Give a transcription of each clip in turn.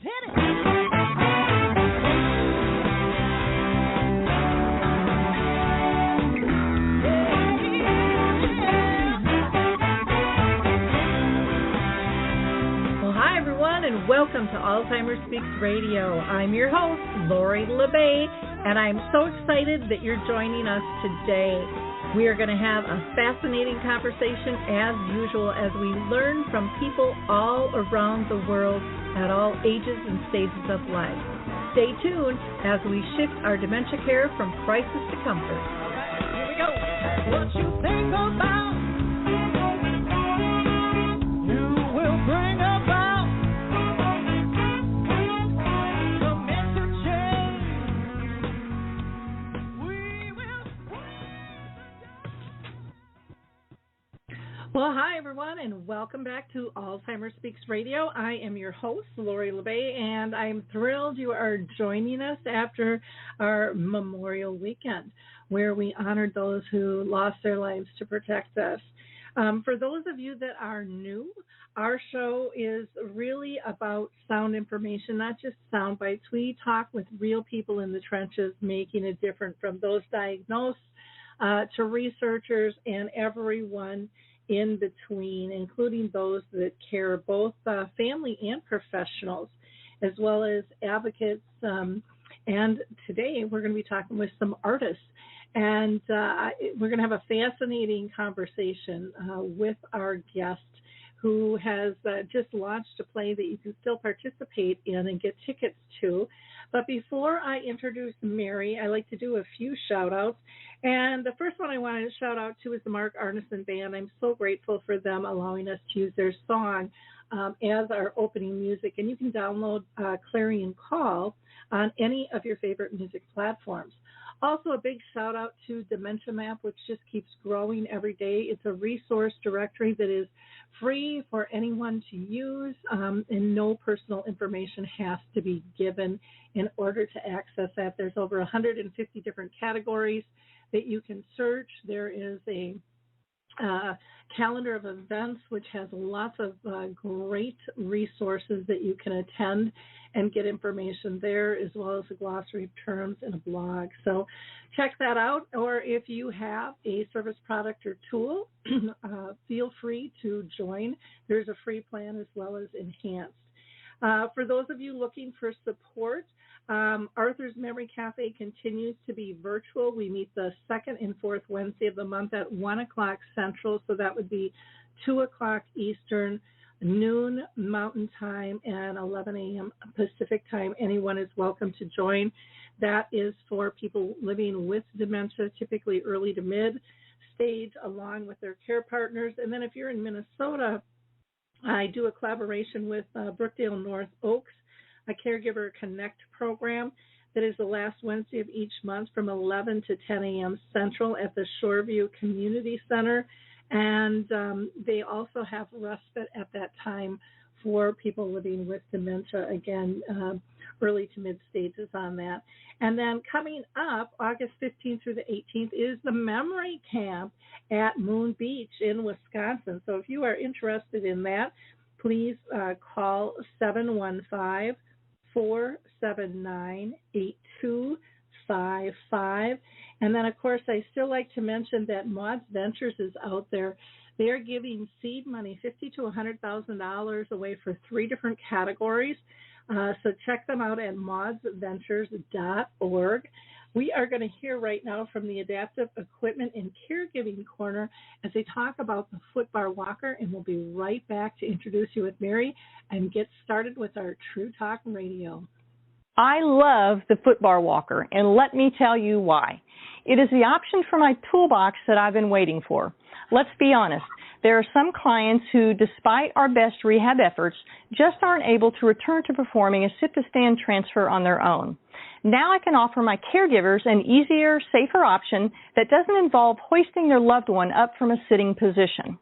Hit it! And welcome to Alzheimer Speaks Radio. I'm your host, Lori LeBay, and I'm so excited that you're joining us today. We are going to have a fascinating conversation as usual as we learn from people all around the world at all ages and stages of life. Stay tuned as we shift our dementia care from crisis to comfort. All right, here we go. What you think about, you will bring about. Well, hi, everyone, and welcome back to Alzheimer Speaks Radio. I am your host, Lori LeBay, and I'm thrilled you are joining us after our Memorial Weekend, where we honored those who lost their lives to protect us. For those of you that are new, our show is really about sound information, not just sound bites. We talk with real people in the trenches making a difference, from those diagnosed to researchers and everyone in between, including those that care, both family and professionals, as well as advocates. And today we're going to be talking with some artists. And we're going to have a fascinating conversation with our guest, who has just launched a play that you can still participate in and get tickets to. But before I introduce Mary, I like to do a few shout-outs. And the first one I wanted to shout out to is the Mark Arneson Band. I'm so grateful for them allowing us to use their song as our opening music. And you can download Clarion Call on any of your favorite music platforms. Also, a big shout-out to Dementia Map, which just keeps growing every day. It's a resource directory that is free for anyone to use, and no personal information has to be given in order to access that. There's over 150 different categories that you can search. There is a calendar of events, which has lots of great resources that you can attend and get information there, as well as a glossary of terms and a blog. So check that out. Or if you have a service, product, or tool, feel free to join. There's a free plan as well as enhanced. For those of you looking for support, Arthur's Memory Cafe continues to be virtual. We meet the second and fourth Wednesday of the month at 1 o'clock Central, so that would be 2 o'clock Eastern, noon Mountain Time, and 11 a.m. Pacific Time. Anyone is welcome to join. That is for people living with dementia, typically early to mid stage, along with their care partners. And then if you're in Minnesota, I do a collaboration with Brookdale North Oaks, a Caregiver Connect program that is the last Wednesday of each month from 11 to 10 a.m. Central at the Shoreview Community Center. And they also have respite at that time for people living with dementia, again, early to mid stages on that. And then coming up, August 15th through the 18th, is the Memory Camp at Moon Beach in Wisconsin. So if you are interested in that, please call 715-479-8255. And then, of course, I still like to mention that Maud's Ventures is out there. They are giving seed money, $50,000 to $100,000 away for 3 different categories. So check them out at maudsventures.org. We are going to hear right now from the Adaptive Equipment and Caregiving Corner as they talk about the footbar walker, and we'll be right back to introduce you with Mary and get started with our True Talk Radio. I love the footbar walker, and let me tell you why. It is the option for my toolbox that I've been waiting for. Let's be honest. There are some clients who, despite our best rehab efforts, just aren't able to return to performing a sit-to-stand transfer on their own. Now I can offer my caregivers an easier, safer option that doesn't involve hoisting their loved one up from a sitting position.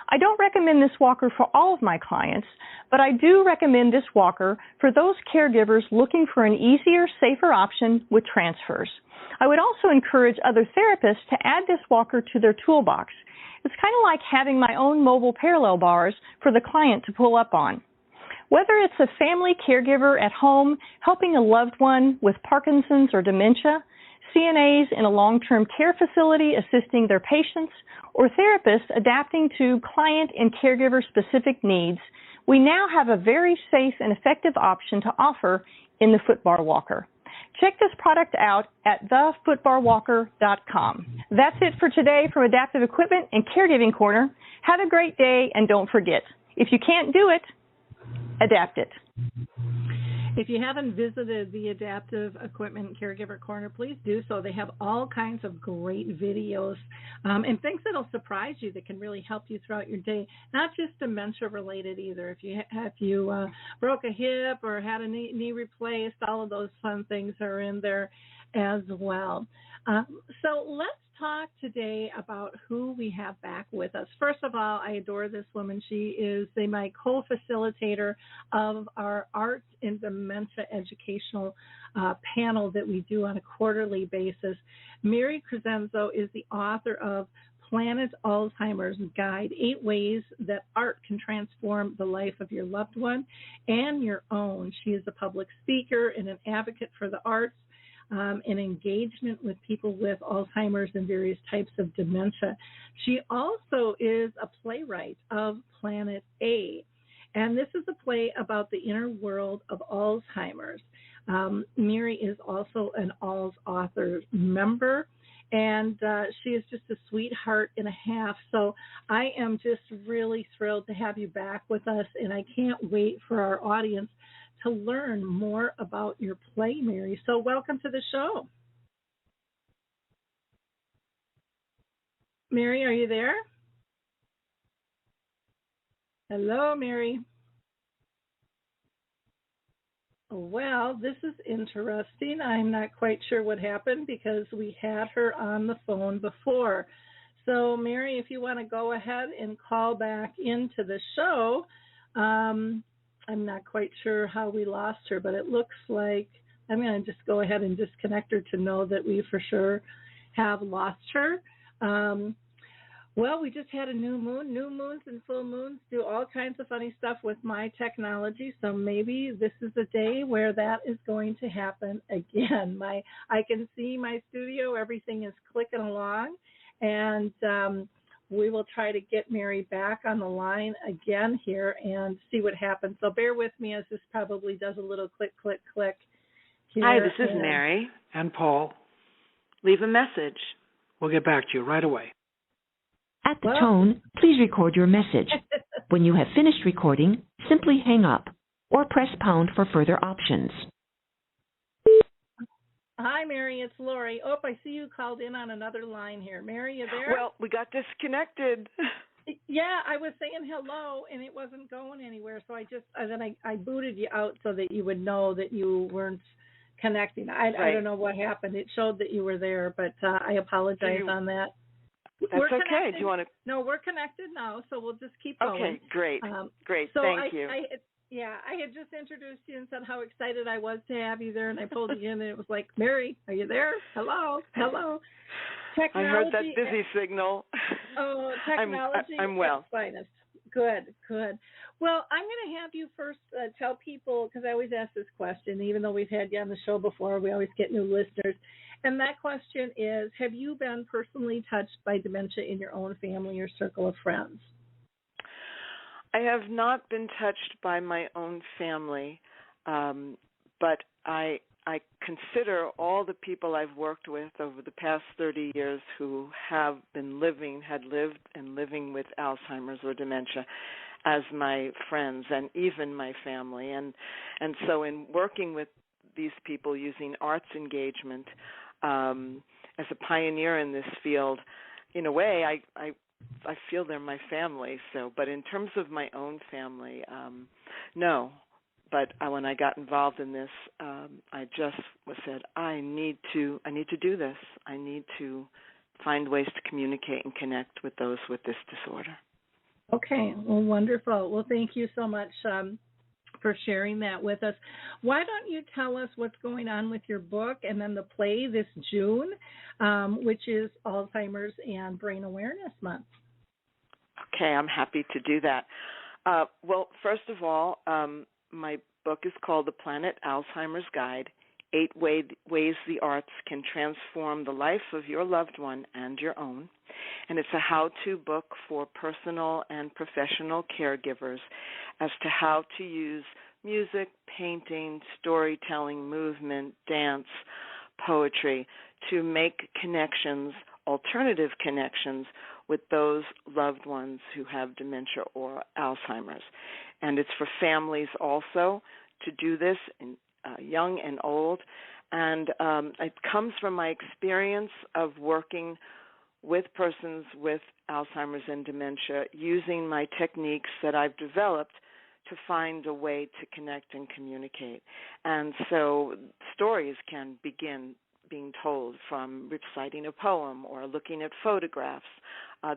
I don't recommend this walker for all of my clients, but I do recommend this walker for those caregivers looking for an easier, safer option with transfers. I would also encourage other therapists to add this walker to their toolbox. It's kind of like having my own mobile parallel bars for the client to pull up on. Whether it's a family caregiver at home helping a loved one with Parkinson's or dementia, CNAs in a long-term care facility assisting their patients, or therapists adapting to client and caregiver-specific needs, we now have a very safe and effective option to offer in the Footbar Walker. Check this product out at thefootbarwalker.com. That's it for today from Adaptive Equipment and Caregiving Corner. Have a great day, and don't forget, if you can't do it, adapt it. If you haven't visited the Adaptive Equipment and Caregiver Corner, please do so. They have all kinds of great videos and things that will surprise you that can really help you throughout your day. Not just dementia related either. If you broke a hip or had a knee replaced, all of those fun things are in there as well. So let's talk today about who we have back with us. First of all, I adore this woman. She is my co-facilitator of our Arts in Dementia educational panel that we do on a quarterly basis. Mary Crescenzo is the author of Planet Alzheimer's Guide, 8 Ways That Art Can Transform the Life of Your Loved One and Your Own. She is a public speaker and an advocate for the arts, and engagement with people with Alzheimer's and various types of dementia. She also is a playwright of Planet A, and this is a play about the inner world of Alzheimer's. Mary is also an AlzAuthors member, and she is just a sweetheart and a half. So I am just really thrilled to have you back with us, and I can't wait for our audience to learn more about your play, Mary. So welcome to the show. Mary, are you there? Hello, Mary. Well, this is interesting. I'm not quite sure what happened because we had her on the phone before. So, Mary, if you want to go ahead and call back into the show, I'm not quite sure how we lost her, but it looks like I'm going to just go ahead and disconnect her to know that we for sure have lost her. Well, we just had a new moon. New moons and full moons do all kinds of funny stuff with my technology, so maybe this is a day where that is going to happen again. I can see my studio. Everything is clicking along, and we will try to get Mary back on the line again here and see what happens. So bear with me as this probably does a little click, click, click. Here. Hi, this is Mary. And Paul. Leave a message. We'll get back to you right away. At the tone, please record your message. When you have finished recording, simply hang up or press pound for further options. Hi, Mary. It's Lori. Oh, I see you called in on another line here. Mary, you there? Well, we got disconnected. Yeah, I was saying hello, and it wasn't going anywhere. So I booted you out so that you would know that you weren't connecting. I don't know what happened. It showed that you were there, but I apologize on that. That's okay. Do you want to? No, we're connected now, so we'll just keep going. Okay, great. Great. So Thank you. I had just introduced you and said how excited I was to have you there, and I pulled you in, and it was like, Mary, are you there? Hello. Technology. I heard that busy signal. Oh, technology. I'm well. At its finest. Good. Well, I'm going to have you first tell people, because I always ask this question, even though we've had you on the show before, we always get new listeners. And that question is, have you been personally touched by dementia in your own family or circle of friends? I have not been touched by my own family, but I consider all the people I've worked with over the past 30 years who had lived and living with Alzheimer's or dementia as my friends and even my family. And so in working with these people using arts engagement as a pioneer in this field, in a way, I feel they're my family. So, but in terms of my own family, no. But when I got involved in this, I just said, I need to do this. I need to find ways to communicate and connect with those with this disorder. Okay, well, wonderful. Well, thank you so much for sharing that with us. Why don't you tell us what's going on with your book and then the play this June, which is Alzheimer's and Brain Awareness Month? Okay, I'm happy to do that. Well, first of all, my book is called The Planet Alzheimer's Guide, 8 Ways the Arts Can Transform the Life of Your Loved One and Your Own. And it's a how-to book for personal and professional caregivers as to how to use music, painting, storytelling, movement, dance, poetry to make connections, alternative connections, with those loved ones who have dementia or Alzheimer's. And it's for families also to do this, young and old. And it comes from my experience of working with persons with Alzheimer's and dementia, using my techniques that I've developed to find a way to connect and communicate. And so stories can begin being told from reciting a poem or looking at photographs.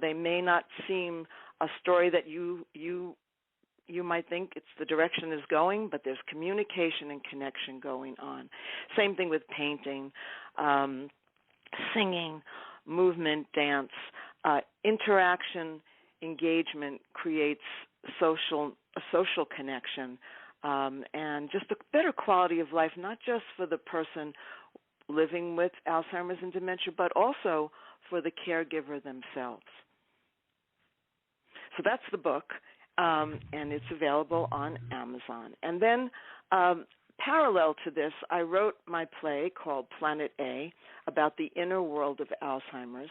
They may not seem a story that you might think it's the direction is going, but there's communication and connection going on. Same thing with painting, singing, movement, dance. Interaction, engagement creates a social connection, and just a better quality of life, not just for the person living with Alzheimer's and dementia, but also for the caregiver themselves. So that's the book, and it's available on Amazon. And then parallel to this, I wrote my play called Planet A about the inner world of Alzheimer's,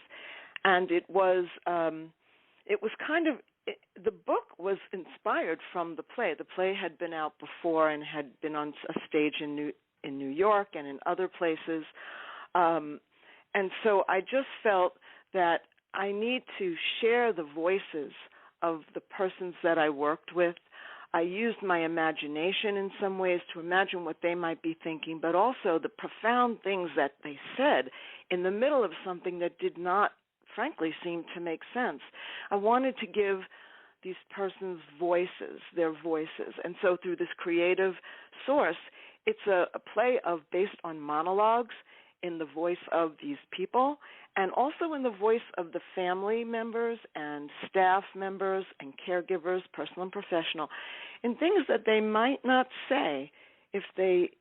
and it was the book was inspired from the play. The play had been out before and had been on a stage in New York and in other places. And so I just felt that I need to share the voices of the persons that I worked with. I used my imagination in some ways to imagine what they might be thinking, but also the profound things that they said in the middle of something that did not, frankly, seem to make sense. I wanted to give these persons voices, their voices. And so through this creative source, it's a play based on monologues in the voice of these people, and also in the voice of the family members and staff members and caregivers, personal and professional, in things that they might not say if they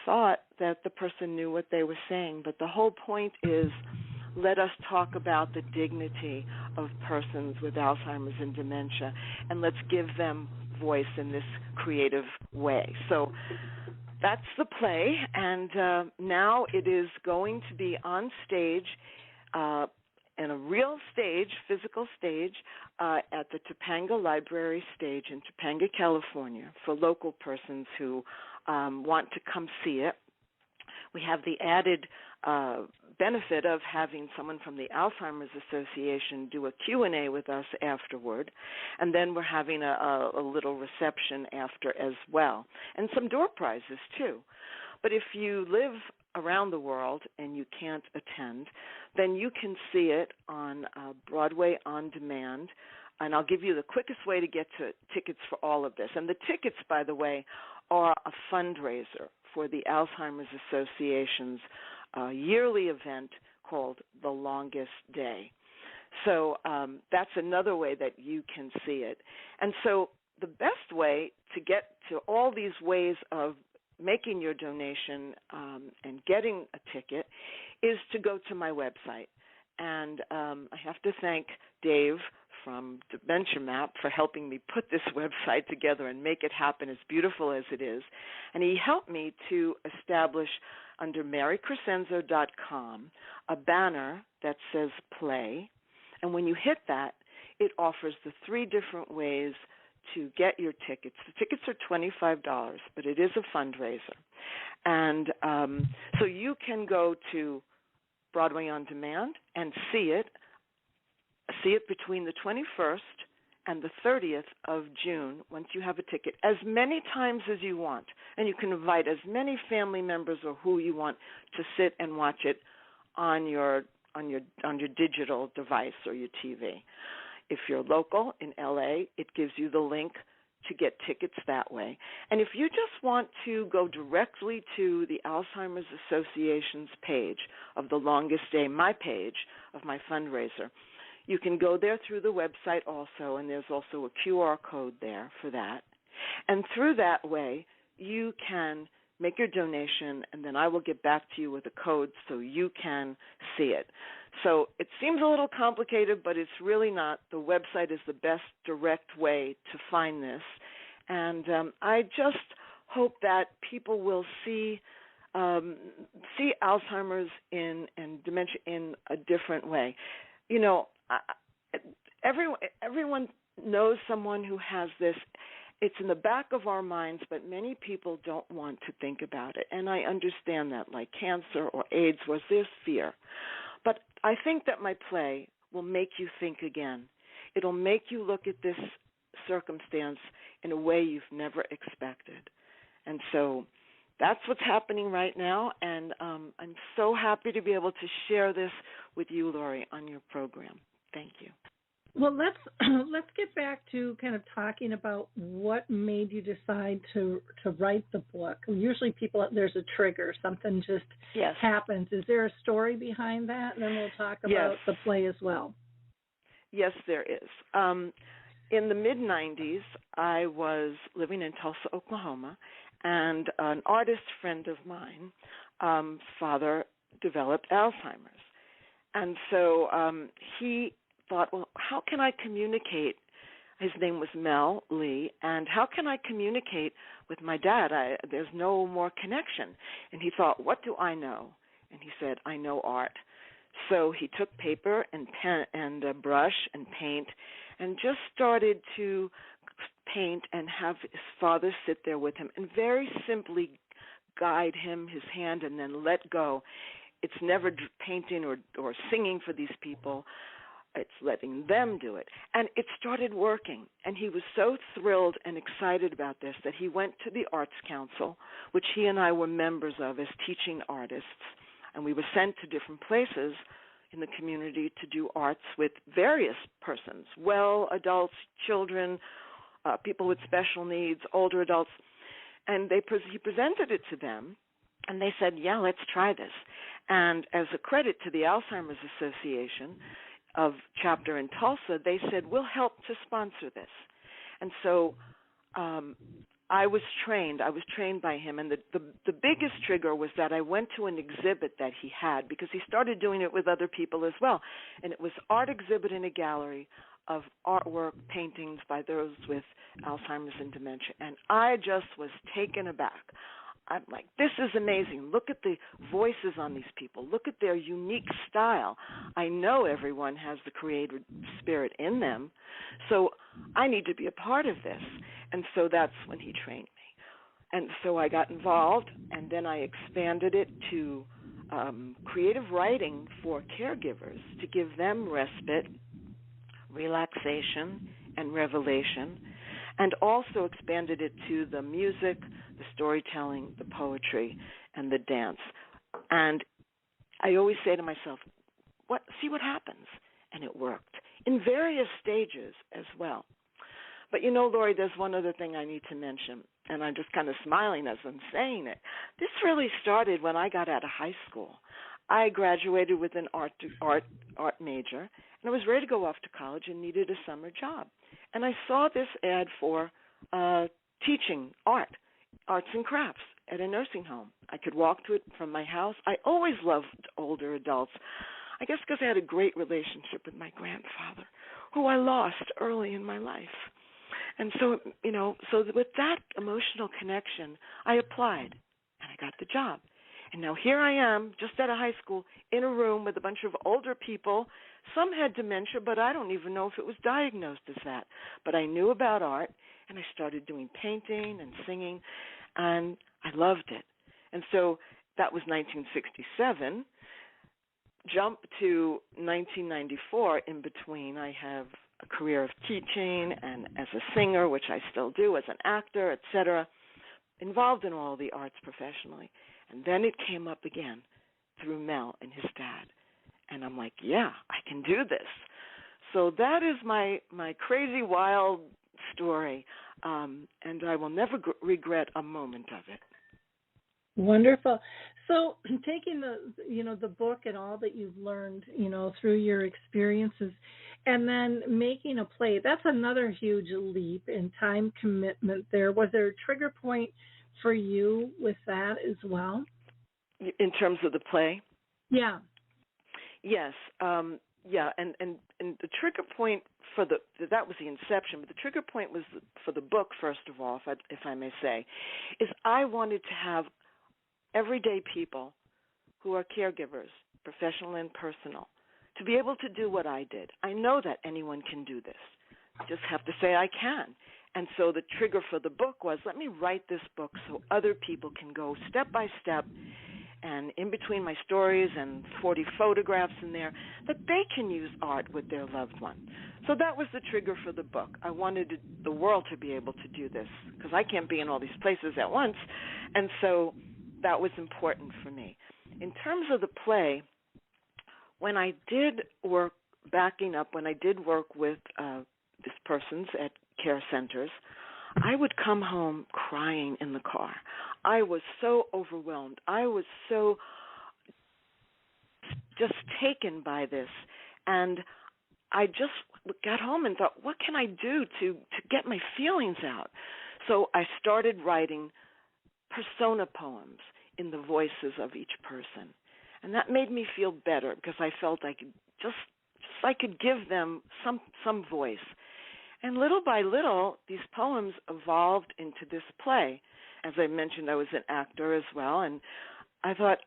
thought that the person knew what they were saying. But the whole point is, let us talk about the dignity of persons with Alzheimer's and dementia, and let's give them voice in this creative way. So that's the play, and now it is going to be on stage, in a real stage, physical stage, at the Topanga Library stage in Topanga, California, for local persons who want to come see it. We have the added benefit of having someone from the Alzheimer's Association do a Q&A with us afterward, and then we're having a little reception after as well, and some door prizes too. But if you live around the world and you can't attend, then you can see it on Broadway On Demand, and I'll give you the quickest way to get to tickets for all of this. And the tickets, by the way, are a fundraiser for the Alzheimer's Association's yearly event called The Longest Day. So that's another way that you can see it. And so the best way to get to all these ways of making your donation and getting a ticket is to go to my website. And I have to thank Dave from Dementia Map for helping me put this website together and make it happen as beautiful as it is. And he helped me to establish under marycrescenzo.com a banner that says play. And when you hit that, it offers the 3 different ways to get your tickets. The tickets are $25, but it is a fundraiser. And so you can go to Broadway On Demand and see it between the 21st and the 30th of June once you have a ticket, as many times as you want. And you can invite as many family members or who you want to sit and watch it on your digital device or your TV. If you're local in LA, it gives you the link to get tickets that way. And if you just want to go directly to the Alzheimer's Association's page of The Longest Day, my page of my fundraiser, you can go there through the website also, and there's also a QR code there for that. And through that way, you can make your donation, and then I will get back to you with a code so you can see it. So it seems a little complicated, but it's really not. The website is the best direct way to find this. And I just hope that people will see Alzheimer's and dementia in a different way. You know, everyone knows someone who has this. It's in the back of our minds, but many people don't want to think about it. And I understand that, like cancer or AIDS, where there's fear. But I think that my play will make you think again. It'll make you look at this circumstance in a way you've never expected. And so that's what's happening right now, and I'm so happy to be able to share this with you, Lori, on your program. Thank you. Well, let's get back to kind of talking about what made you decide to write the book. Usually there's a trigger, something just happens. Is there a story behind that? And then we'll talk about the play as well. Yes, there is. In the mid-'90s, I was living in Tulsa, Oklahoma, and an artist friend of mine, father, developed Alzheimer's. And so he thought, well, how can I communicate? His name was Mel Lee, and how can I communicate with my dad? There's no more connection. And he thought, what do I know? And he said, I know art. So he took paper and pen and a brush and paint and just started to paint and have his father sit there with him and very simply guide him, his hand, and then let go. It's never painting or singing for these people. It's letting them do it. And it started working. And he was so thrilled and excited about this that he went to the Arts Council, which he and I were members of as teaching artists. And we were sent to different places in the community to do arts with various persons, adults, children, people with special needs, older adults. And he presented it to them, and they said, yeah, let's try this. And as a credit to the Alzheimer's Association of chapter in Tulsa, they said, we'll help to sponsor this. And so I was trained by him, and the biggest trigger was that I went to an exhibit that he had, because he started doing it with other people as well, and it was art exhibit in a gallery of artwork, paintings by those with Alzheimer's and dementia, and I just was taken aback. I'm like, this is amazing. Look at the voices on these people. Look at their unique style. I know everyone has the creative spirit in them, so I need to be a part of this. And so that's when he trained me. And so I got involved, and then I expanded it to creative writing for caregivers to give them respite, relaxation, and revelation, and also expanded it to the music, the storytelling, the poetry, and the dance. And I always say to myself, see what happens. And it worked in various stages as well. But you know, Lori, there's one other thing I need to mention, and I'm just kind of smiling as I'm saying it. This really started when I got out of high school. I graduated with an art major, and I was ready to go off to college and needed a summer job. And I saw this ad for teaching arts and crafts at a nursing home. I could walk to it from my house. I always loved older adults, I guess because I had a great relationship with my grandfather, who I lost early in my life. And so, so with that emotional connection, I applied, and I got the job. And now here I am, just out of high school, in a room with a bunch of older people. Some had dementia, but I don't even know if it was diagnosed as that. But I knew about art, and I started doing painting and singing, and I loved it. And so that was 1967. Jump to 1994. In between, I have a career of teaching and as a singer, which I still do, as an actor, etc., involved in all the arts professionally. And then it came up again through Mel and his dad. And I'm like, yeah, I can do this. So that is my crazy, wild story, and I will never regret a moment of it. Wonderful. So taking the book and all that you've learned, through your experiences, and then making a play. That's another huge leap in time commitment there. Was there a trigger point for you with that as well? In terms of the play? Yeah. Yes. Yeah, and the trigger point for that was the inception, but the trigger point was for the book, first of all, if I may say, is I wanted to have everyday people who are caregivers, professional and personal, to be able to do what I did. I know that anyone can do this. I just have to say I can. And so the trigger for the book was, let me write this book so other people can go step by step, and in between my stories and 40 photographs in there, that they can use art with their loved one. So that was the trigger for the book. I wanted the world to be able to do this because I can't be in all these places at once. And so that was important for me. In terms of the play, when I did work, backing up, when I did work with these persons at care centers, I would come home crying in the car. I was so overwhelmed. I was so just taken by this. And I just got home and thought, what can I do to get my feelings out? So I started writing persona poems in the voices of each person. And that made me feel better because I felt I could give them some voice. And little by little, these poems evolved into this play. As I mentioned, I was an actor as well, and I thought,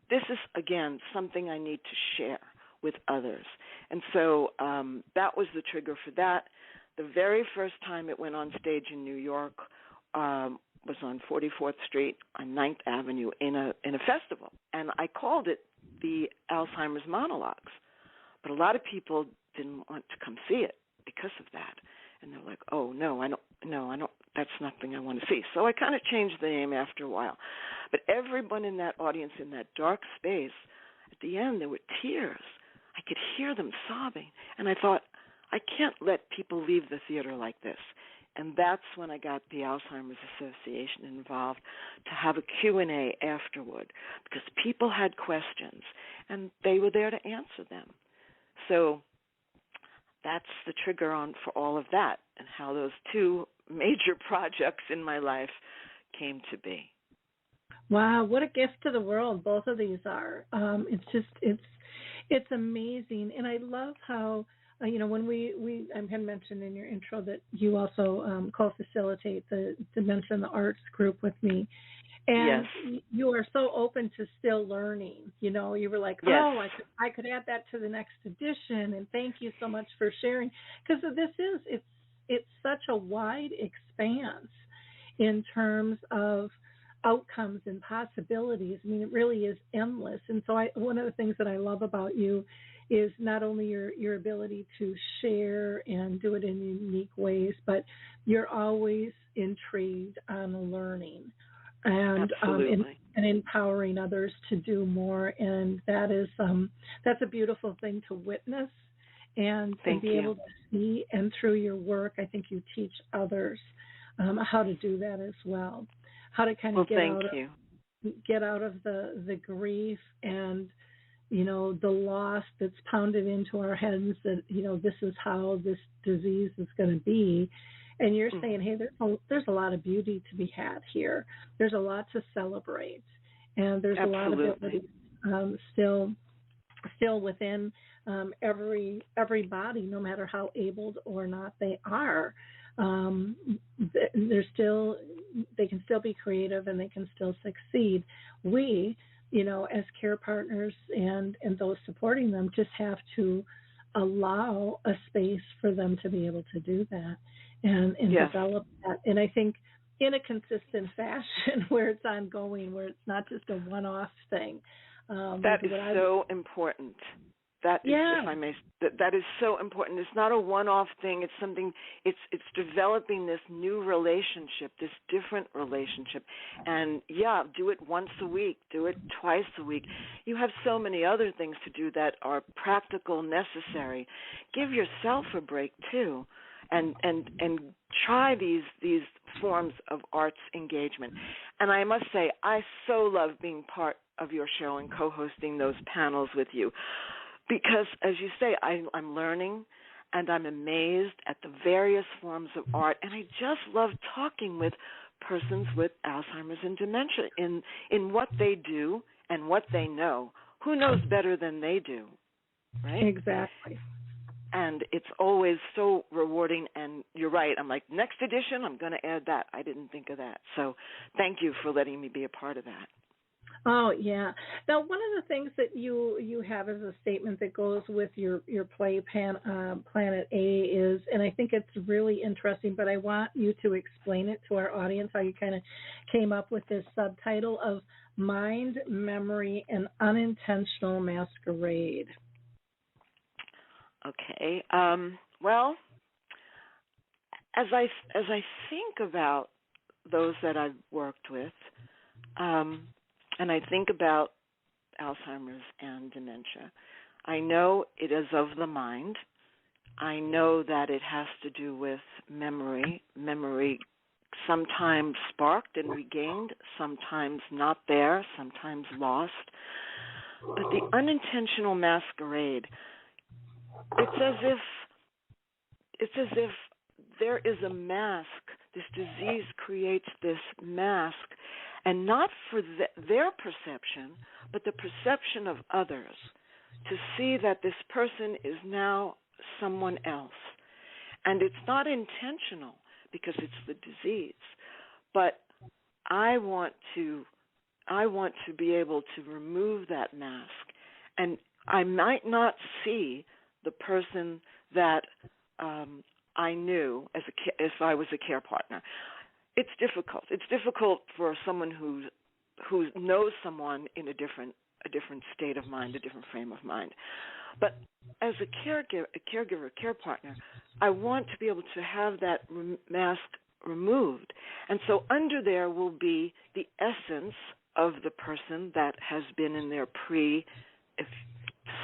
this is, again, something I need to share with others. And so that was the trigger for that. The very first time it went on stage in New York was on 44th Street on 9th Avenue in a festival. And I called it the Alzheimer's Monologues. But a lot of people didn't want to come see it because of that. And they're like, oh, no, I don't, that's nothing I want to see. So I kind of changed the name after a while. But everyone in that audience, in that dark space, at the end, there were tears. I could hear them sobbing. And I thought, I can't let people leave the theater like this. And that's when I got the Alzheimer's Association involved to have a Q&A afterward, because people had questions, and they were there to answer them. So that's the trigger for all of that and how those two major projects in my life came to be. Wow, what a gift to the world both of these are. It's amazing. And I love how, when I had mentioned in your intro that you also co-facilitate the Dementia and the Arts group with me. And yes, you are so open to still learning. You were like, yes, I could add that to the next edition. And thank you so much for sharing. Because it's such a wide expanse in terms of outcomes and possibilities. I mean, it really is endless. And so one of the things that I love about you is not only your ability to share and do it in unique ways, but you're always intrigued on learning and empowering others to do more. And that is that's a beautiful thing to witness and to be able to see. And through your work, I think you teach others how to do that as well. How to kind of get out of the grief and the loss that's pounded into our heads that this is how this disease is going to be. And you're saying, hey, there's a lot of beauty to be had here. There's a lot to celebrate, and there's a lot of ability still within every body, no matter how abled or not they are. They can still be creative and they can still succeed. We, as care partners and those supporting them, just have to allow a space for them to be able to do that and develop that. And I think in a consistent fashion where it's ongoing, where it's not just a one-off thing. That is so important. That is, if I may, that is so important. It's not a one-off thing. It's something. It's developing this new relationship, this different relationship, and do it once a week, do it twice a week. You have so many other things to do that are practical, necessary. Give yourself a break too, and try these forms of arts engagement. And I must say, I so love being part of your show and co-hosting those panels with you. Because, as you say, I'm learning, and I'm amazed at the various forms of art, and I just love talking with persons with Alzheimer's and dementia in what they do and what they know. Who knows better than they do, right? Exactly. And it's always so rewarding, and you're right. I'm like, next edition, I'm going to add that. I didn't think of that. So thank you for letting me be a part of that. Oh, yeah. Now, one of the things that you have as a statement that goes with your play, Planet A, is, and I think it's really interesting, but I want you to explain it to our audience, how you kind of came up with this subtitle of Mind, Memory, and Unintentional Masquerade. Okay. Well, as I think about those that I've worked with, and I think about Alzheimer's and dementia, I know it is of the mind. I know that it has to do with memory sometimes sparked and regained, sometimes not there, sometimes lost. But the unintentional masquerade, it's as if there is a mask. This disease creates this mask, and not for their perception, but the perception of others, to see that this person is now someone else. And it's not intentional because it's the disease, but I want to be able to remove that mask, and I might not see the person that I knew if I was a care partner. It's difficult. It's difficult for someone who knows someone in a different state of mind, a different frame of mind. But as a caregiver, care partner, I want to be able to have that mask removed. And so under there will be the essence of the person that has been in their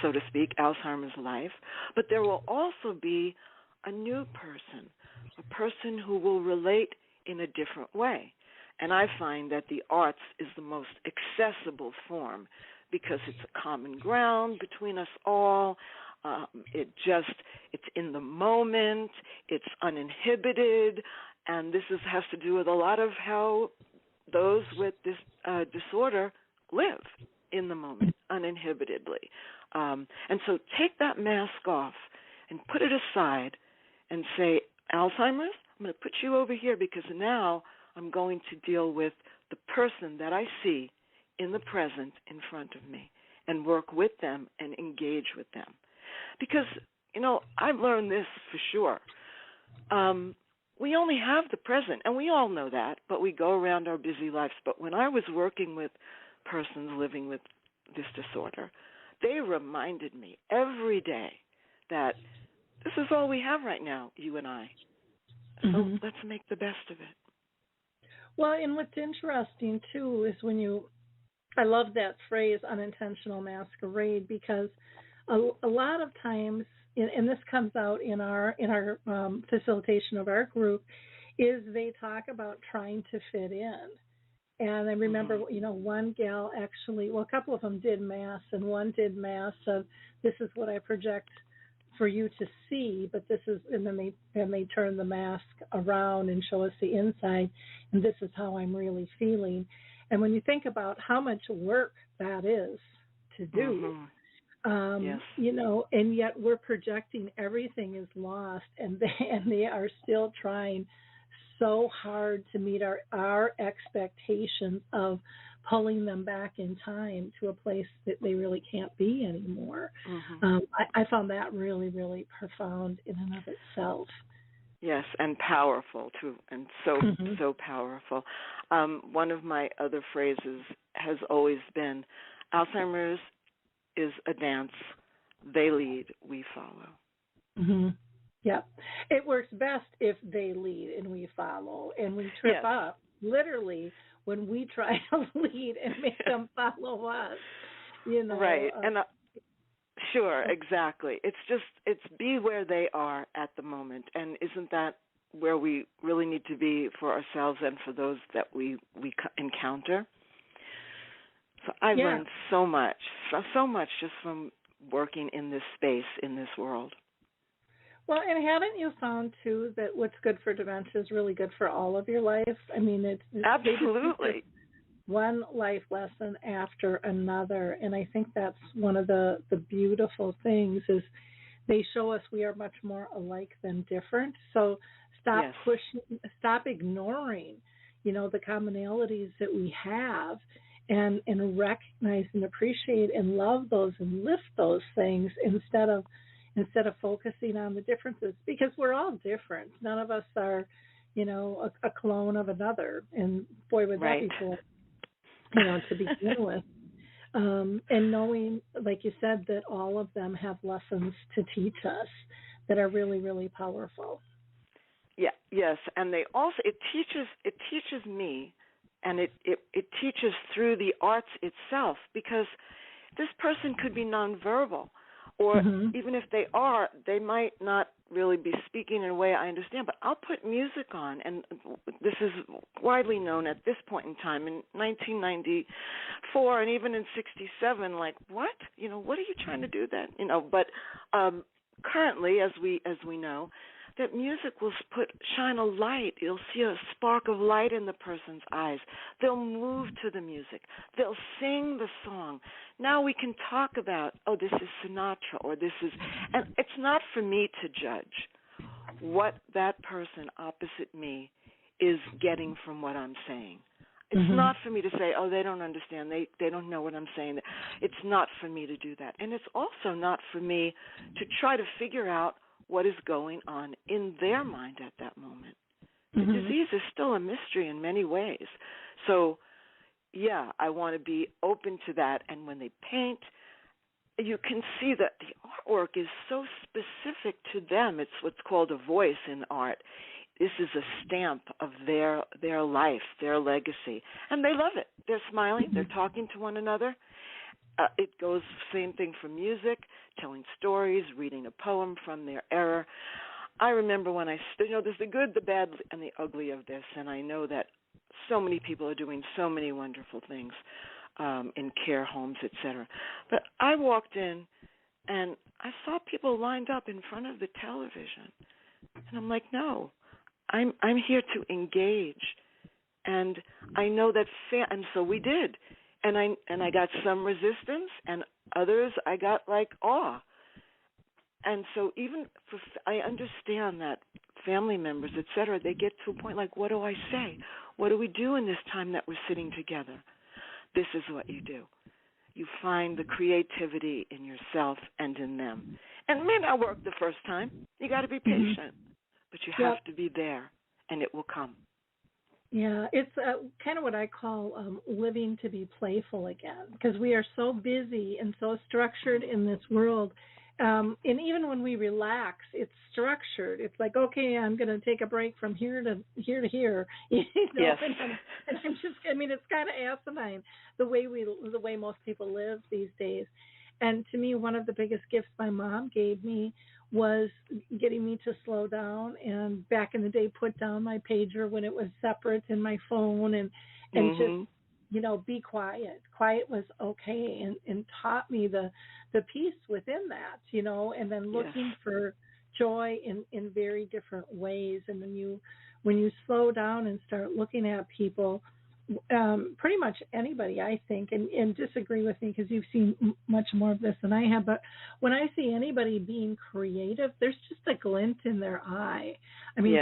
so to speak, Alzheimer's life. But there will also be a new person, a person who will relate in a different way. And I find that the arts is the most accessible form because it's a common ground between us all. It's in the moment, it's uninhibited, and this has to do with a lot of how those with this disorder live in the moment, uninhibitedly. And so take that mask off and put it aside and say, Alzheimer's, I'm going to put you over here because now I'm going to deal with the person that I see in the present in front of me and work with them and engage with them. Because, I've learned this for sure. We only have the present, and we all know that, but we go around our busy lives. But when I was working with persons living with this disorder, they reminded me every day that this is all we have right now, you and I. So let's make the best of it. Well, and what's interesting, too, is I love that phrase, unintentional masquerade, because a lot of times, and this comes out in our facilitation of our group, is they talk about trying to fit in. And I remember, one gal actually, a couple of them did mass, and one did mass of, this is what I project for you to see, but this is, and then they turn the mask around and show us the inside, and this is how I'm really feeling. And when you think about how much work that is to do, yes. And yet we're projecting everything is lost, and they are still trying so hard to meet our expectations of pulling them back in time to a place that they really can't be anymore. I found that really, really profound in and of itself. Yes, and powerful too, and so powerful. One of my other phrases has always been, Alzheimer's is a dance. They lead, we follow. Yeah. It works best if they lead and we follow, and we trip up, literally, when we try to lead and make them follow us. Right. And sure, exactly. It's be where they are at the moment. And isn't that where we really need to be for ourselves and for those that we encounter? So I've learned so much just from working in this space, in this world. Well, and haven't you found, too, that what's good for dementia is really good for all of your life? I mean, it's absolutely one life lesson after another, and I think that's one of the beautiful things is they show us we are much more alike than different. So stop stop ignoring, the commonalities that we have, and recognize and appreciate and love those and lift those things instead of focusing on the differences, because we're all different. None of us are, a clone of another, and boy, would that be cool, to begin with. And knowing, like you said, that all of them have lessons to teach us that are really, really powerful. Yeah, yes, and they also it teaches me, and it teaches through the arts itself, because this person could be nonverbal, or even if they are, they might not really be speaking in a way I understand, but I'll put music on, and this is widely known at this point in time, in 1994 and even in 67, like, what? What are you trying to do then? But currently, as we know, that music will shine a light. You'll see a spark of light in the person's eyes. They'll move to the music. They'll sing the song. Now we can talk about, this is Sinatra, or this is, and it's not for me to judge what that person opposite me is getting from what I'm saying. It's not for me to say, they don't understand. They don't know what I'm saying. It's not for me to do that. And it's also not for me to try to figure out what is going on in their mind at that moment. The disease is still a mystery in many ways. So, yeah, I want to be open to that. And when they paint, you can see that the artwork is so specific to them. It's what's called a voice in art. This is a stamp of their life, their legacy. And they love it. They're smiling. They're talking to one another. It goes same thing for music, telling stories, reading a poem from their era. I remember when there's the good, the bad, and the ugly of this, and I know that so many people are doing so many wonderful things in care homes, etc. But I walked in, and I saw people lined up in front of the television, and I'm like, no, I'm here to engage, and I know that, and so we did. And I got some resistance, and others I got like awe. And so I understand that family members, et cetera, they get to a point like, what do I say? What do we do in this time that we're sitting together? This is what you do. You find the creativity in yourself and in them. And it may not work the first time. You got to be patient, but you have to be there, and it will come. Yeah, it's kind of what I call living to be playful again, because we are so busy and so structured in this world. And even when we relax, it's structured. It's like, okay, I'm going to take a break from here to here to here. Yes. And it's kind of asinine the way most people live these days. And to me, one of the biggest gifts my mom gave me was getting me to slow down, and back in the day put down my pager when it was separate in my phone, and just be quiet. Quiet was okay, and taught me the peace within that, and then looking for joy in very different ways. And when you slow down and start looking at people, pretty much anybody, I think, and disagree with me because you've seen much more of this than I have, but when I see anybody being creative, there's just a glint in their eye. I mean,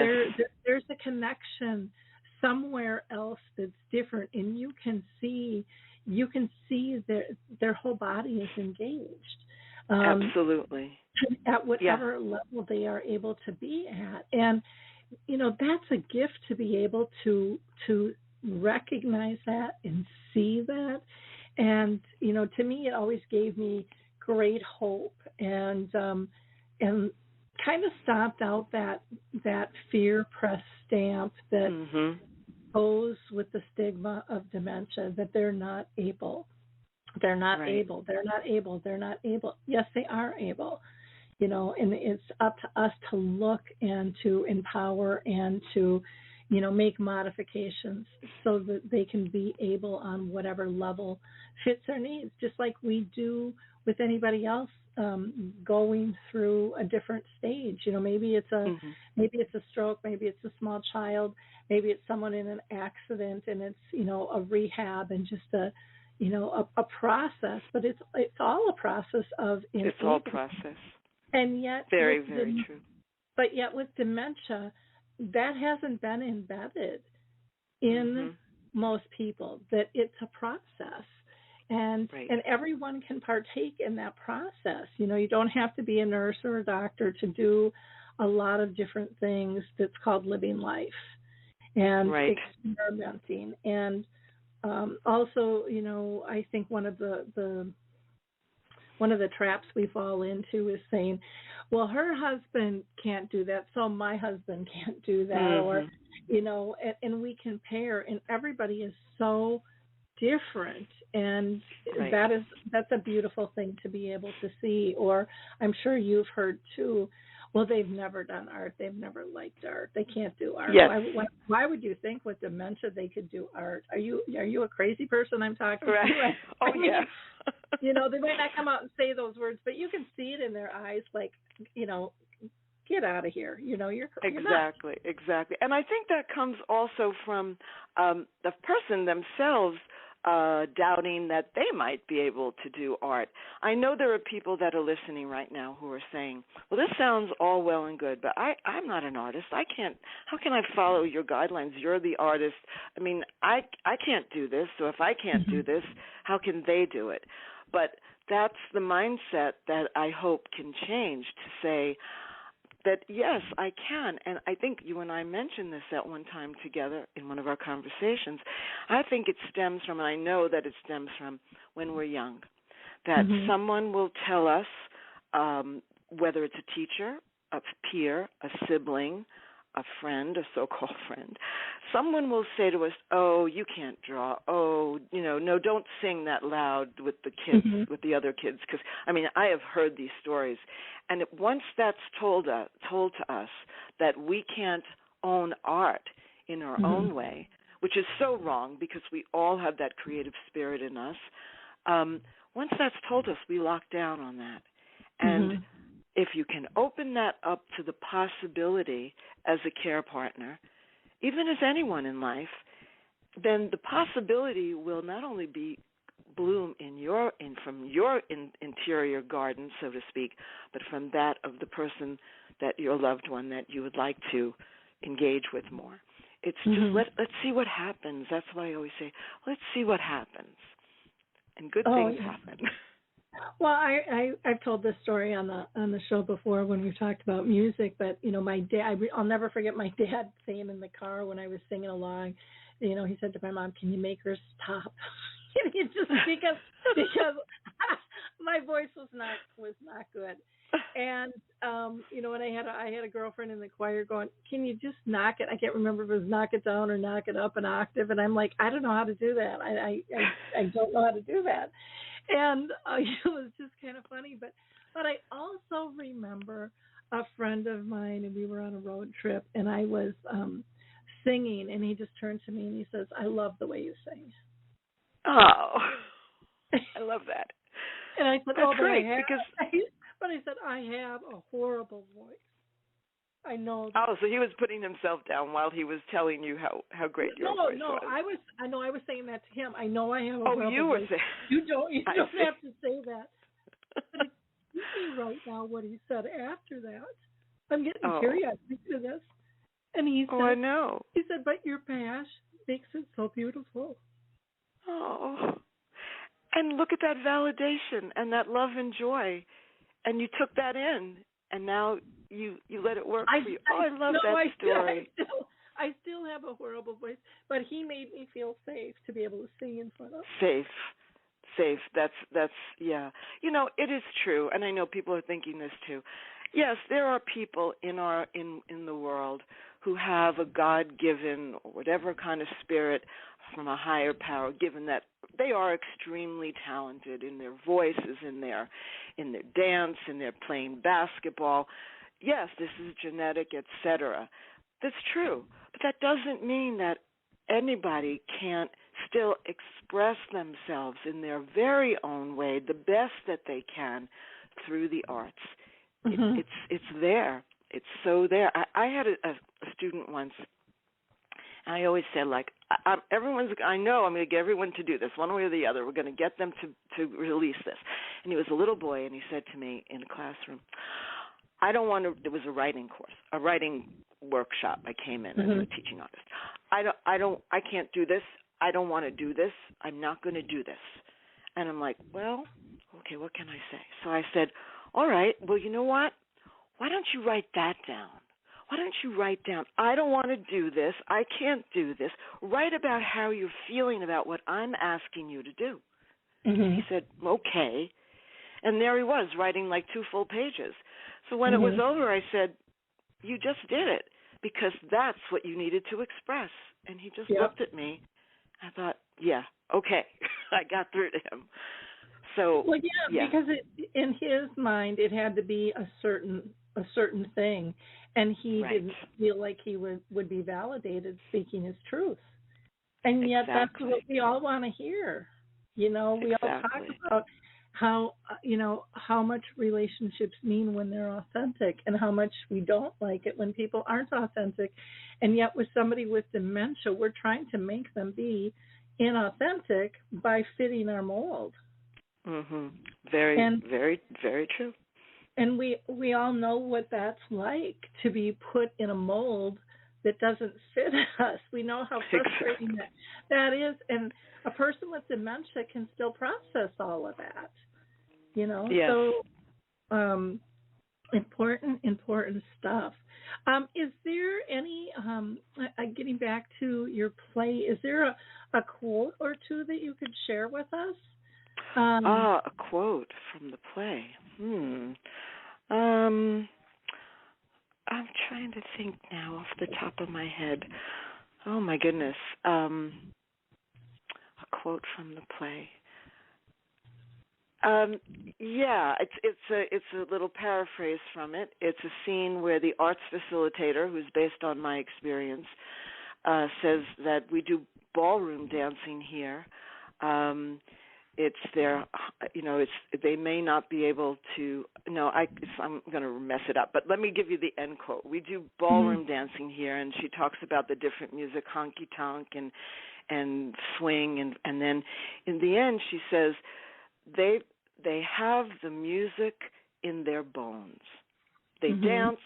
there's a connection somewhere else that's different, and you can see their whole body is engaged. Absolutely. At whatever level they are able to be at. And, that's a gift to be able to recognize that and see that. And to me, it always gave me great hope, and kind of stomped out that fear press stamp that goes with the stigma of dementia, that they're not able. They're not able. They're not able. They're not able. Yes, they are able. And it's up to us to look and to empower and to make modifications so that they can be able on whatever level fits their needs, just like we do with anybody else going through a different stage. Maybe it's a stroke, maybe it's a small child, maybe it's someone in an accident, and it's a rehab and just a process. But it's all a process of it's all process. And yet, very true. But yet, with dementia, that hasn't been embedded in most people, that it's a process. And everyone can partake in that process. You don't have to be a nurse or a doctor to do a lot of different things that's called living life and experimenting. And also, I think one of the traps we fall into is saying, well, her husband can't do that, so my husband can't do that, or and we compare, and everybody is so different, and that's a beautiful thing to be able to see. Or I'm sure you've heard too, well, they've never done art, they've never liked art, they can't do art. Yes. Why would you think with dementia they could do art? Are you a crazy person I'm talking to? Oh, yeah. They might not come out and say those words, but you can see it in their eyes, like, get out of here. You're exactly. And I think that comes also from the person themselves doubting that they might be able to do art. I know there are people that are listening right now who are saying, well, this sounds all well and good, but I'm not an artist. I can't. How can I follow your guidelines? You're the artist. I mean, I can't do this, so if I can't do this, how can they do it? But that's the mindset that I hope can change, to say that, yes, I can. And I think you and I mentioned this at one time together in one of our conversations. I think it stems from, and I know that it stems from when we're young, that someone will tell us, whether it's a teacher, a peer, a sibling, a friend, a so-called friend, someone will say to us, oh, you can't draw. Oh, no, don't sing that loud with the kids, with the other kids. Because, I have heard these stories. And once that's told to us that we can't own art in our own way, which is so wrong because we all have that creative spirit in us, once that's told us, we lock down on that. And if you can open that up to the possibility as a care partner, even as anyone in life, then the possibility will not only be bloom from your interior garden, so to speak, but from that of the person, that your loved one that you would like to engage with more. It's just let's see what happens. That's why I always say, let's see what happens, and good things happen. Well, I've told this story on the show before when we talked about music, but my dad, I'll never forget my dad saying in the car when I was singing along, he said to my mom, "Can you make her stop?" Just because my voice was not good, and and I had a girlfriend in the choir going, "Can you just knock it?" I can't remember if it was knock it down or knock it up an octave, and I'm like, I don't know how to do that. I don't know how to do that. And it was just kind of funny, but I also remember a friend of mine, and we were on a road trip, and I was singing, and he just turned to me and he says, "I love the way you sing." Oh, I love that. And I said, "That's great." But I said, "I have a horrible voice. I know." Oh, so he was putting himself down while he was telling you how great your voice was. No, I was saying that to him. I know I have a horrible voice. Oh, you were saying. You don't have to say that. But you see right now what he said after that. I'm getting teary-eyed to this. And he said, I know. He said, "But your passion makes it so beautiful." Oh. And look at that validation and that love and joy. And you took that in, and now you let it work for you. I love that story. I still have a horrible voice, but he made me feel safe to be able to sing in front of. Safe. That's yeah. It is true, and I know people are thinking this too. Yes, there are people in the world who have a God-given or whatever kind of spirit from a higher power, given that they are extremely talented in their voices, in their dance, in their playing basketball. Yes, this is genetic, etc. That's true, but that doesn't mean that anybody can't still express themselves in their very own way, the best that they can, through the arts. Mm-hmm. It's there. It's so there. I had a student once, and I always said, like, I know I'm going to get everyone to do this one way or the other. We're going to get them to release this. And he was a little boy, and he said to me in a classroom, I don't want to. There was a writing course, a writing workshop. I came in as a teaching artist. I can't do this. I don't want to do this. I'm not going to do this. And I'm like, well, okay, what can I say? So I said, all right, well, you know what? Why don't you write that down? Why don't you write down, I don't want to do this. I can't do this. Write about how you're feeling about what I'm asking you to do. Mm-hmm. He said, okay. And there he was, writing like 2 full pages. So when it was over, I said, you just did it, because that's what you needed to express. And he just looked at me. I thought, yeah, okay. I got through to him. So, well, because in his mind, it had to be a certain thing, and he didn't feel like he would be validated speaking his truth. And yet that's what we all want to hear. You know, we all talk about how, how much relationships mean when they're authentic and how much we don't like it when people aren't authentic. And yet with somebody with dementia, we're trying to make them be inauthentic by fitting our mold. Mm-hmm. Very, very true. And we all know what that's like, to be put in a mold that doesn't fit us. We know how frustrating that is. And a person with dementia can still process all of that, Yes. So important stuff. Is there any, getting back to your play, is there a quote or two that you could share with us? A quote from the play. I'm trying to think now off the top of my head. Oh my goodness. A quote from the play. It's a little paraphrase from it. It's a scene where the arts facilitator, who's based on my experience, says that we do ballroom dancing here. It's their, they may not be able to, I'm going to mess it up, but let me give you the end quote. We do ballroom dancing here, and she talks about the different music, honky-tonk and swing, and then in the end she says they have the music in their bones. They dance,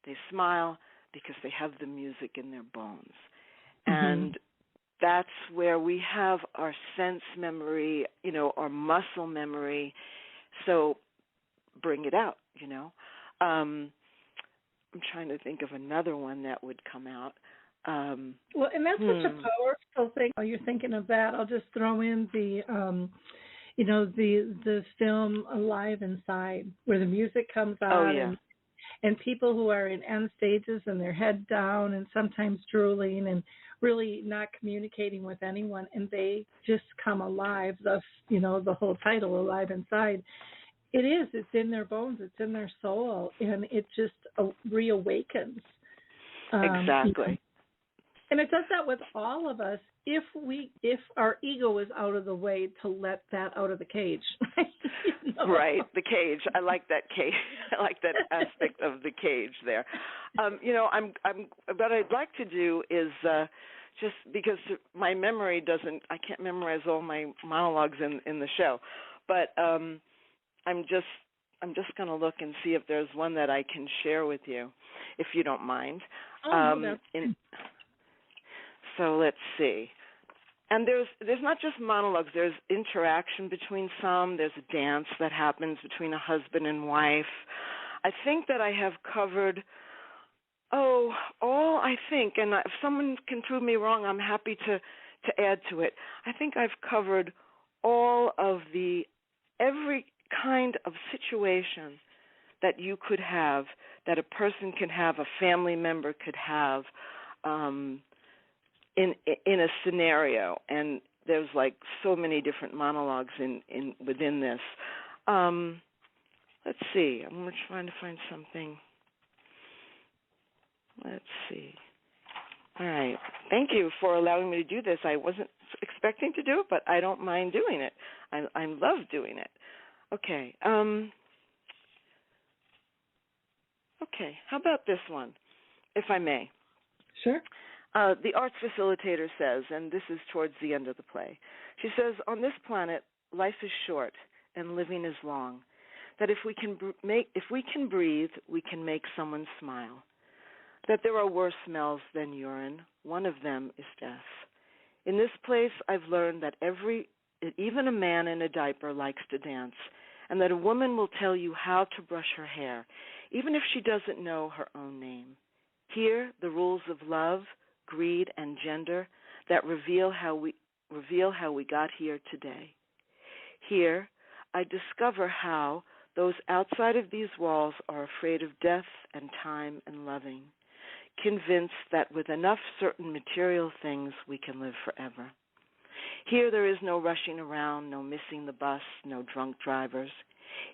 they smile, because they have the music in their bones. And that's where we have our sense memory, our muscle memory. So bring it out, I'm trying to think of another one that would come out. Well, and that's such a powerful thing. While you're thinking of that, I'll just throw in the, the film Alive Inside, where the music comes out. And people who are in end stages and their head down and sometimes drooling and really not communicating with anyone, and they just come alive. The whole title, Alive Inside. It's in their bones, it's in their soul, and it just reawakens. Exactly. And it does that with all of us if our ego is out of the way to let that out of the cage. Right, the cage. I like that cage. I like that aspect of the cage there. I'm what I'd like to do is just because my memory I can't memorize all my monologues in the show, but I'm just going to look and see if there's one that I can share with you, if you don't mind. So let's see. And there's not just monologues. There's interaction between some. There's a dance that happens between a husband and wife. I think that I have covered, I think, and if someone can prove me wrong, I'm happy to add to it. I think I've covered all of every kind of situation that you could have, that a person can have, a family member could have, in a scenario, and there's like so many different monologues within this. Let's see. I'm trying to find something. Let's see. All right. Thank you for allowing me to do this. I wasn't expecting to do it, but I don't mind doing it. I love doing it. Okay. Okay, how about this one, if I may? Sure. The arts facilitator says, and this is towards the end of the play, she says, on this planet, life is short and living is long. That if we can breathe, we can make someone smile. That there are worse smells than urine. One of them is death. In this place, I've learned that even a man in a diaper likes to dance, and that a woman will tell you how to brush her hair, even if she doesn't know her own name. Here, the rules of love, greed, and gender that reveal how we got here today. Here, I discover how those outside of these walls are afraid of death and time and loving, convinced that with enough certain material things we can live forever. Here there is no rushing around, no missing the bus, no drunk drivers.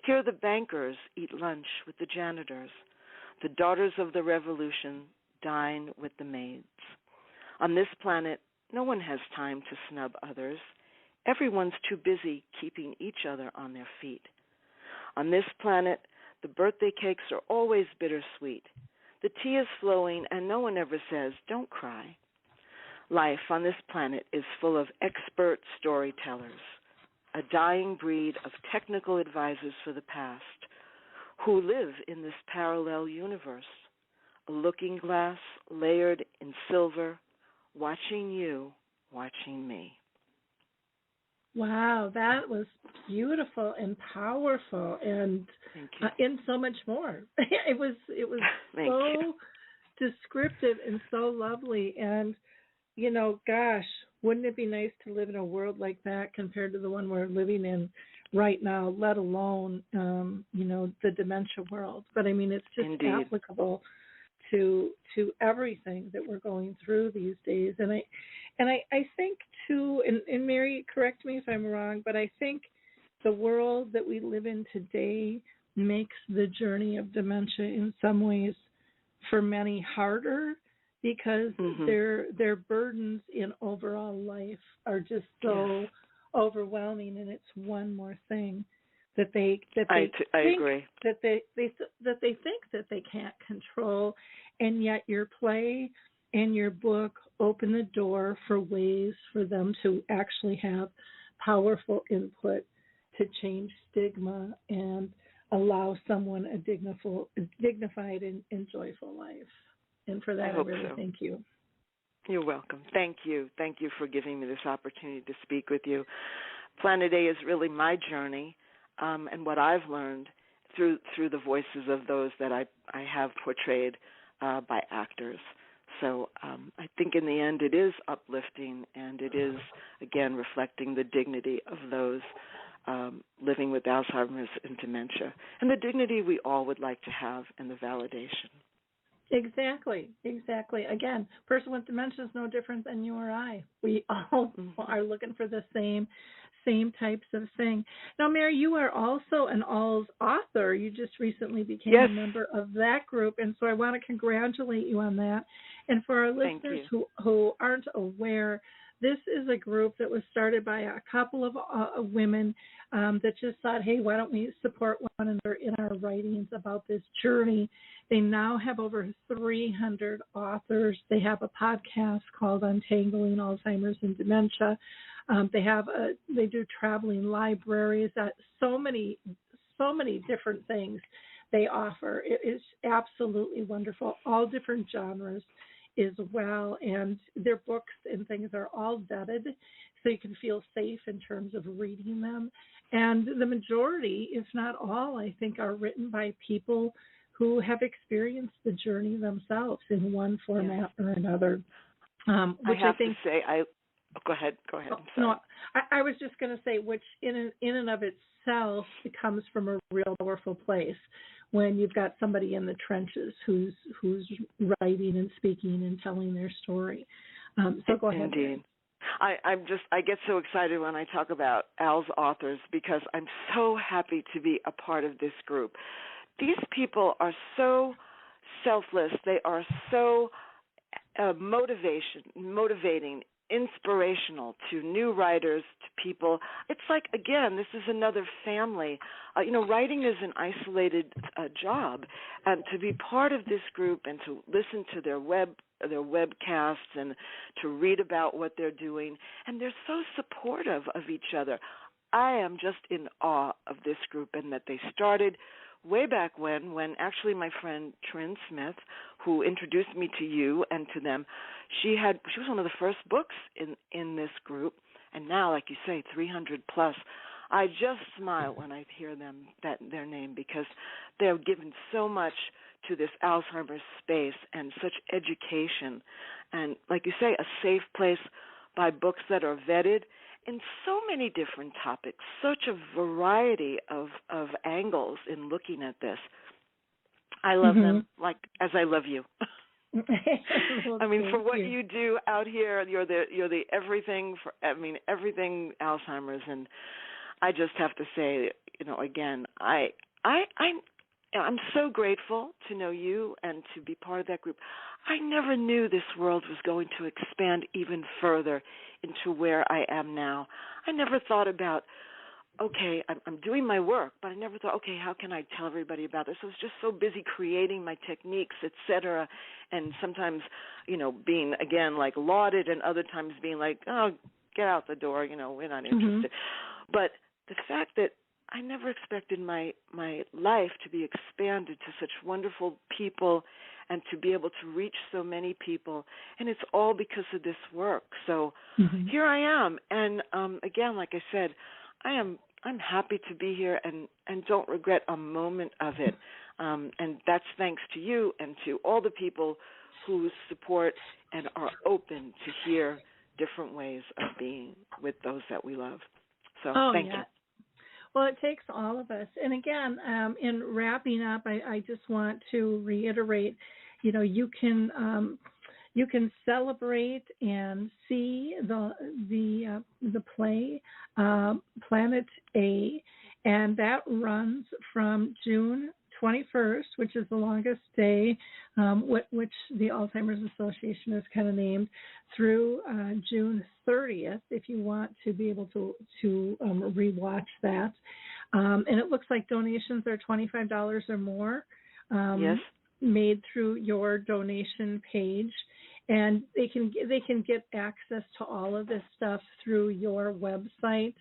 Here the bankers eat lunch with the janitors. The daughters of the revolution dine with the maids. On this planet, no one has time to snub others. Everyone's too busy keeping each other on their feet. On this planet, the birthday cakes are always bittersweet. The tea is flowing, and no one ever says, don't cry. Life on this planet is full of expert storytellers, a dying breed of technical advisors for the past who live in this parallel universe, a looking glass layered in silver, watching you, watching me. Wow, that was beautiful and powerful, and so much more. It was so descriptive and so lovely, and gosh, wouldn't it be nice to live in a world like that compared to the one we're living in right now, let alone the dementia world. But I mean, it's just Indeed. applicable to everything that we're going through these days. And I think too, and Mary, correct me if I'm wrong, but I think the world that we live in today makes the journey of dementia in some ways for many harder, because their burdens in overall life are just so overwhelming, and it's one more thing that they I agree. that they think that they can't control, and yet your play and your book open the door for ways for them to actually have powerful input to change stigma and allow someone a dignified and joyful life. And for that, I really thank you. You're welcome. Thank you. Thank you for giving me this opportunity to speak with you. Planet A is really my journey, and what I've learned through the voices of those that I have portrayed by actors. So I think in the end it is uplifting, and it is, again, reflecting the dignity of those living with Alzheimer's and dementia, and the dignity we all would like to have, and the validation. Exactly. Again, person with dementia is no different than you or I. We all are looking for the same types of thing. Now, Mary, you are also an AlzAuthor. You just recently became a member of that group, and so I want to congratulate you on that. And for our listeners who aren't aware, this is a group that was started by a couple of women that just thought, hey, why don't we support one another in our writings about this journey. They now have over 300 authors. They have a podcast called Untangling Alzheimer's and Dementia. They do traveling libraries. So many different things they offer. It is absolutely wonderful. All different genres as well, and their books and things are all vetted, so you can feel safe in terms of reading them. And the majority, if not all, I think, are written by people who have experienced the journey themselves in one format or another. Which I think. To say, go ahead. No, I was just going to say, which in and of itself, it comes from a real powerful place when you've got somebody in the trenches who's writing and speaking and telling their story. So go ahead. Indeed. I get so excited when I talk about AlzAuthors, because I'm so happy to be a part of this group. These people are so selfless. They are so motivating inspirational to new writers, to people. It's like, again, this is another family. Writing is an isolated job, and to be part of this group and to listen to their webcasts and to read about what they're doing, and they're so supportive of each other. I am just in awe of this group, and that they started way back when actually my friend Trin Smith, who introduced me to you and to them, she was one of the first books in this group, and now, like you say, 300 plus. I just smile when I hear their name, because they're given so much to this Alzheimer's space and such education, and like you say, a safe place by books that are vetted in so many different topics, such a variety of angles in looking at this. I love them as I love you. Well, I mean, for what you do out here, you're the everything everything Alzheimer's, and I just have to say, again, I'm so grateful to know you and to be part of that group. I never knew this world was going to expand even further into where I am now. I never thought about, okay, I'm doing my work, but I never thought, okay, how can I tell everybody about this? I was just so busy creating my techniques, et cetera, and sometimes, being, again, like lauded, and other times being like, oh, get out the door, we're not interested. But the fact that I never expected my life to be expanded to such wonderful people and to be able to reach so many people, and it's all because of this work. So here I am, and again, like I said, I'm happy to be here and don't regret a moment of it, and that's thanks to you and to all the people who support and are open to hear different ways of being with those that we love. So thank you. Well, it takes all of us. And again, in wrapping up, I just want to reiterate, you can celebrate and see the play Planet A, and that runs from June 21st, which is the longest day, which the Alzheimer's Association has kind of named, through June 30th, if you want to be able to rewatch that. And it looks like donations are $25 or more, yes, made through your donation page. And they can get access to all of this stuff through your website,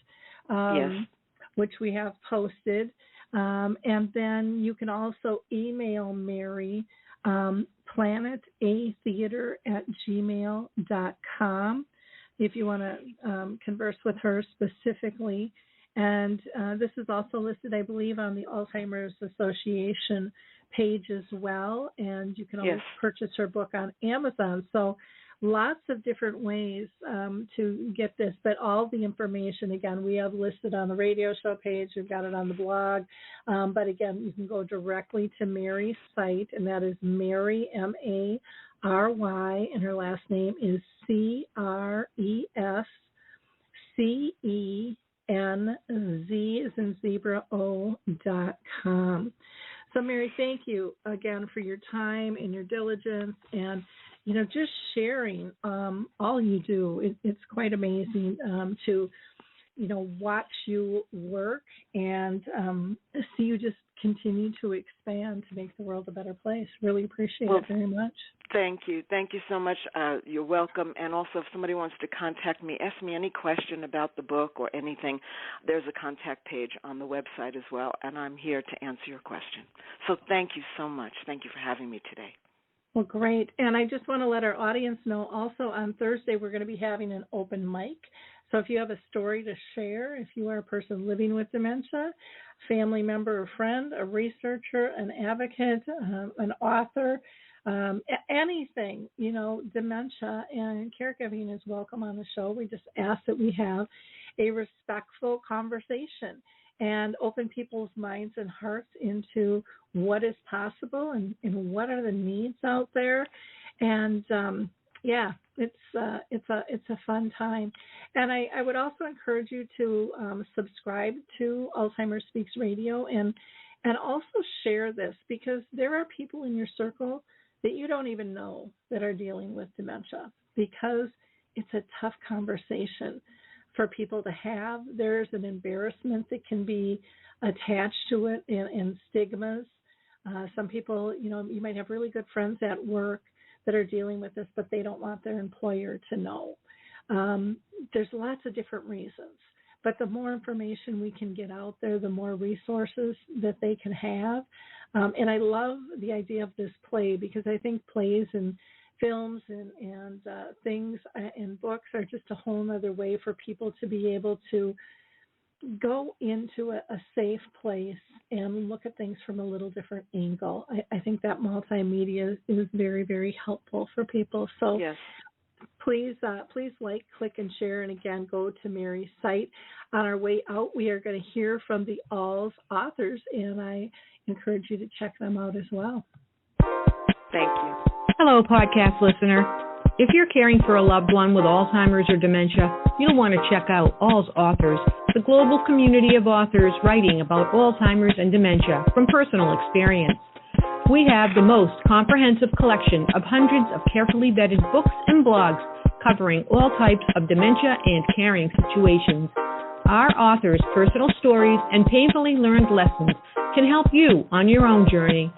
which we have posted. And then you can also email Mary, planetatheater@gmail.com, if you want to converse with her specifically. And this is also listed, I believe, on the Alzheimer's Association page as well. And you can always purchase her book on Amazon. So lots of different ways to get this, but all the information, again, we have listed on the radio show page. We've got it on the blog. But again, you can go directly to Mary's site, and that is Mary, Mary, and her last name is CrescenZ as in zebra O.com. So Mary, thank you again for your time and your diligence and just sharing all you do. It's quite amazing to, watch you work and see you just continue to expand to make the world a better place. Really appreciate it very much. Thank you. Thank you so much. You're welcome. And also, if somebody wants to contact me, ask me any question about the book or anything, there's a contact page on the website as well, and I'm here to answer your question. So thank you so much. Thank you for having me today. Well, great. And I just want to let our audience know also on Thursday we're going to be having an open mic. So if you have a story to share, if you are a person living with dementia, family member or friend, a researcher, an advocate, an author, anything, dementia and caregiving is welcome on the show. We just ask that we have a respectful conversation and open people's minds and hearts into what is possible and what are the needs out there. And it's a fun time. And I would also encourage you to subscribe to Alzheimer's Speaks Radio and also share this, because there are people in your circle that you don't even know that are dealing with dementia, because it's a tough conversation for people to have. There's an embarrassment that can be attached to it and stigmas. Some people, you might have really good friends at work that are dealing with this, but they don't want their employer to know. There's lots of different reasons, but the more information we can get out there, the more resources that they can have. And I love the idea of this play, because I think plays and films and things and books are just a whole other way for people to be able to go into a safe place and look at things from a little different angle. I think that multimedia is very, very helpful for people. So yes. Please like, click, and share. And again, go to Mary's site. On our way out, we are going to hear from the AlzAuthors, and I encourage you to check them out as well. Thank you. Hello, podcast listener. If you're caring for a loved one with Alzheimer's or dementia, you'll want to check out AlzAuthors, the global community of authors writing about Alzheimer's and dementia from personal experience. We have the most comprehensive collection of hundreds of carefully vetted books and blogs covering all types of dementia and caring situations. Our authors' personal stories and painfully learned lessons can help you on your own journey.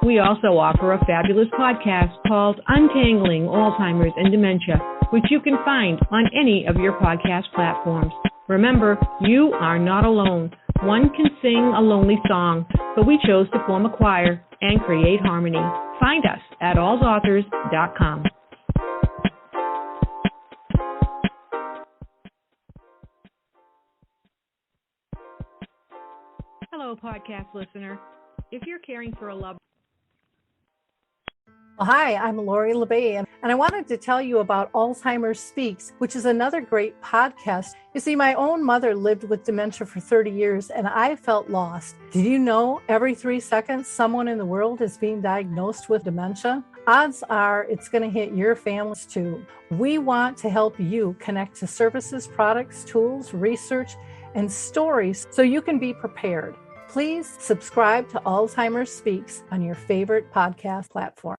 We also offer a fabulous podcast called Untangling Alzheimer's and Dementia, which you can find on any of your podcast platforms. Remember, you are not alone. One can sing a lonely song, but we chose to form a choir and create harmony. Find us at AlzAuthors.com. Hello, podcast listener. If you're caring for a loved Hi, I'm Lori LeBay, and I wanted to tell you about Alzheimer Speaks, which is another great podcast. You see, my own mother lived with dementia for 30 years, and I felt lost. Did you know every 3 seconds someone in the world is being diagnosed with dementia? Odds are it's going to hit your families too. We want to help you connect to services, products, tools, research, and stories so you can be prepared. Please subscribe to Alzheimer Speaks on your favorite podcast platform.